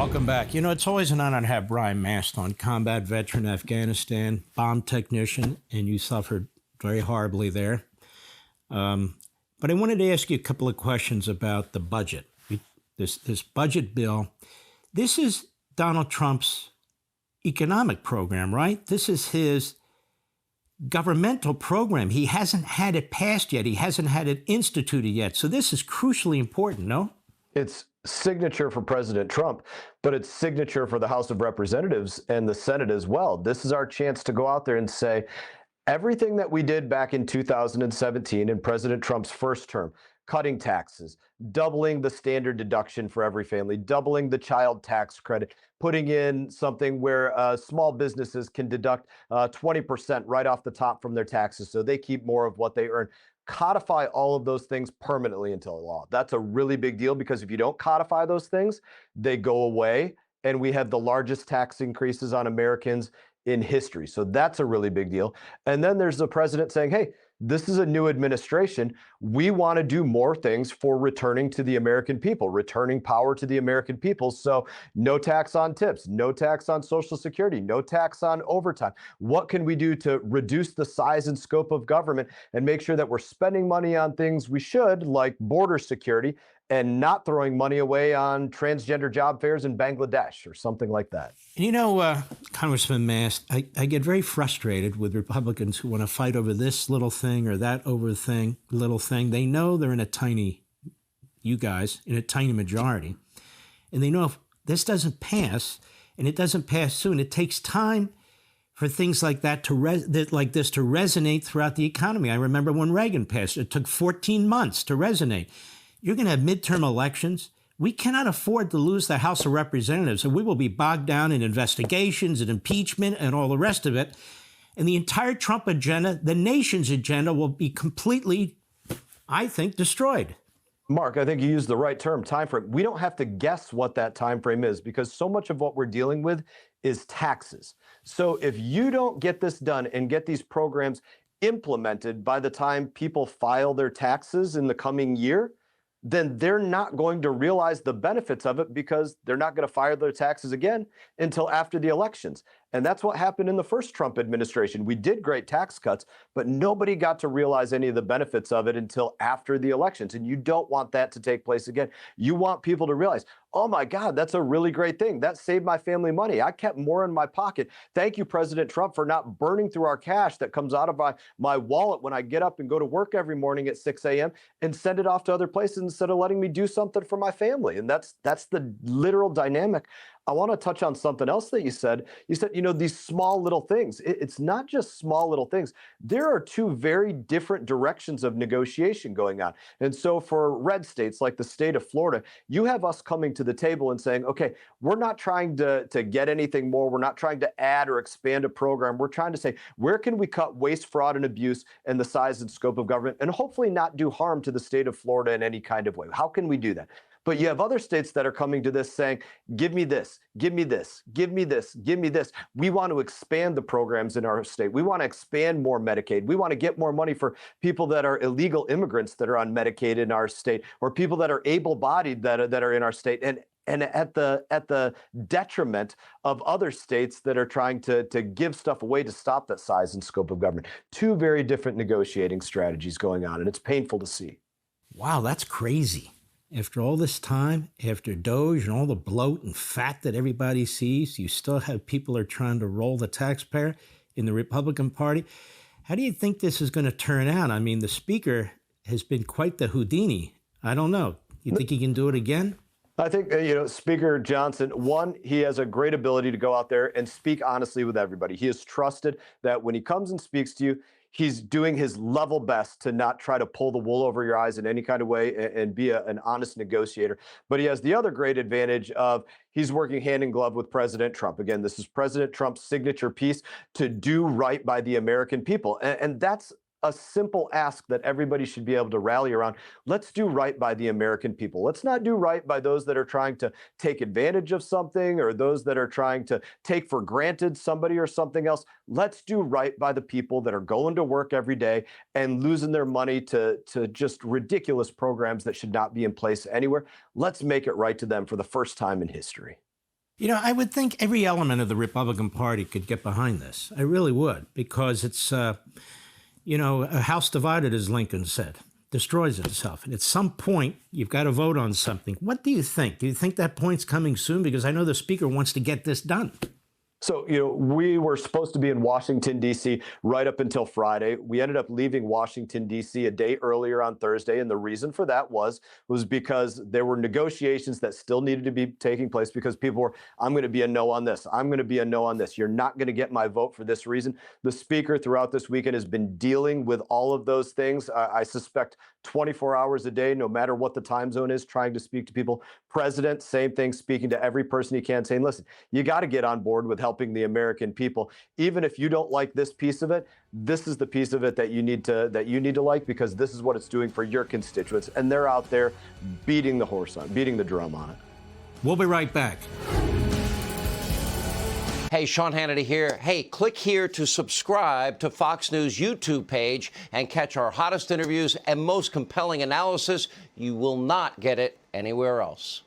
Welcome back. You know, it's always an honor to have Brian Mast on, combat veteran, Afghanistan, bomb technician, and you suffered very horribly there. But I wanted to ask you a couple of questions about the budget. This budget bill, this is Donald Trump's economic program, right? This is his governmental program. He hasn't had it passed yet. He hasn't had it instituted yet. So this is crucially important, no? It's signature for President Trump, but it's signature for the House of Representatives and the Senate as well. This is our chance to go out there and say, everything that we did back in 2017 in President Trump's first term, cutting taxes, doubling the standard deduction for every family, doubling the child tax credit, putting in something where small businesses can deduct 20% right off the top from their taxes so they keep more of what they earn. Codify all of those things permanently into law. That's a really big deal because if you don't codify those things, they go away, and we have the largest tax increases on Americans in history. So that's a really big deal. And then there's the president saying, hey, this is a new administration. We want to do more things for returning to the American people, returning power to the American people. So no tax on tips, no tax on Social Security, no tax on overtime. What can we do to reduce the size and scope of government and make sure that we're spending money on things we should, like border security, and not throwing money away on transgender job fairs in Bangladesh or something like that? You know, Congressman Mast, I get very frustrated with Republicans who want to fight over this little thing or that little thing. They know they're in a tiny, you guys, in a tiny majority. And they know if this doesn't pass, and it doesn't pass soon, it takes time for things like that to resonate throughout the economy. I remember when Reagan passed, it took 14 months to resonate. You're going to have midterm elections. We cannot afford to lose the House of Representatives, and we will be bogged down in investigations and impeachment and all the rest of it. And the entire Trump agenda, the nation's agenda, will be completely, I think, destroyed. Mark, I think you used the right term, time frame. We don't have to guess what that time frame is because so much of what we're dealing with is taxes. So if you don't get this done and get these programs implemented by the time people file their taxes in the coming year, then they're not going to realize the benefits of it because they're not going to file their taxes again until after the elections. And that's what happened in the first Trump administration. We did great tax cuts, but nobody got to realize any of the benefits of it until after the elections. And you don't want that to take place again. You want people to realize, oh my God, that's a really great thing. That saved my family money. I kept more in my pocket. Thank you, President Trump, for not burning through our cash that comes out of my wallet when I get up and go to work every morning at 6 a.m. and send it off to other places instead of letting me do something for my family. And that's the literal dynamic. I want to touch on something else that you said. You said, you know, these small little things. It's not just small little things. There are two very different directions of negotiation going on. And so for red states like the state of Florida, you have us coming to the table and saying, okay, we're not trying to get anything more. We're not trying to add or expand a program. We're trying to say, where can we cut waste, fraud, and abuse and the size and scope of government and hopefully not do harm to the state of Florida in any kind of way? How can we do that? But you have other states that are coming to this saying, give me this, give me this, give me this, give me this. We want to expand the programs in our state. We want to expand more Medicaid. We want to get more money for people that are illegal immigrants that are on Medicaid in our state, or people that are able-bodied that are in our state. And at the detriment of other states that are trying to give stuff away to stop that size and scope of government. Two very different negotiating strategies going on, and it's painful to see. Wow, that's crazy. After all this time, after Doge and all the bloat and fat that everybody sees, you still have people who are trying to roll the taxpayer in the Republican Party. How do you think this is going to turn out? I mean, the speaker has been quite the Houdini. I don't know. You think he can do it again? I think, Speaker Johnson, one, he has a great ability to go out there and speak honestly with everybody. He is trusted that when he comes and speaks to you, he's doing his level best to not try to pull the wool over your eyes in any kind of way and be an honest negotiator. But he has the other great advantage of he's working hand in glove with President Trump. Again, this is President Trump's signature piece to do right by the American people. And that's a simple ask that everybody should be able to rally around. Let's do right by the American people. Let's not do right by those that are trying to take advantage of something or those that are trying to take for granted somebody or something else. Let's do right by the people that are going to work every day and losing their money to just ridiculous programs that should not be in place anywhere. Let's make it right to them for the first time in history. You know, I would think every element of the Republican Party could get behind this. I really would, because it's, you know, a house divided, as Lincoln said, destroys itself. And at some point, you've got to vote on something. What do you think? Do you think that point's coming soon? Because I know the Speaker wants to get this done. So, we were supposed to be in Washington, D.C. right up until Friday. We ended up leaving Washington, D.C. a day earlier on Thursday. And the reason for that was because there were negotiations that still needed to be taking place because people were, I'm going to be a no on this. I'm going to be a no on this. You're not going to get my vote for this reason. The Speaker throughout this weekend has been dealing with all of those things. I suspect 24 hours a day, no matter what the time zone is, trying to speak to people. President, same thing, speaking to every person he can, saying, listen, you got to get on board with helping the American people. Even if you don't like this piece of it, this is the piece of it that you need to like, because this is what it's doing for your constituents. And they're out there beating the drum on it. We'll be right back. Hey, Sean Hannity here. Hey, click here to subscribe to Fox News YouTube page and catch our hottest interviews and most compelling analysis. You will not get it anywhere else.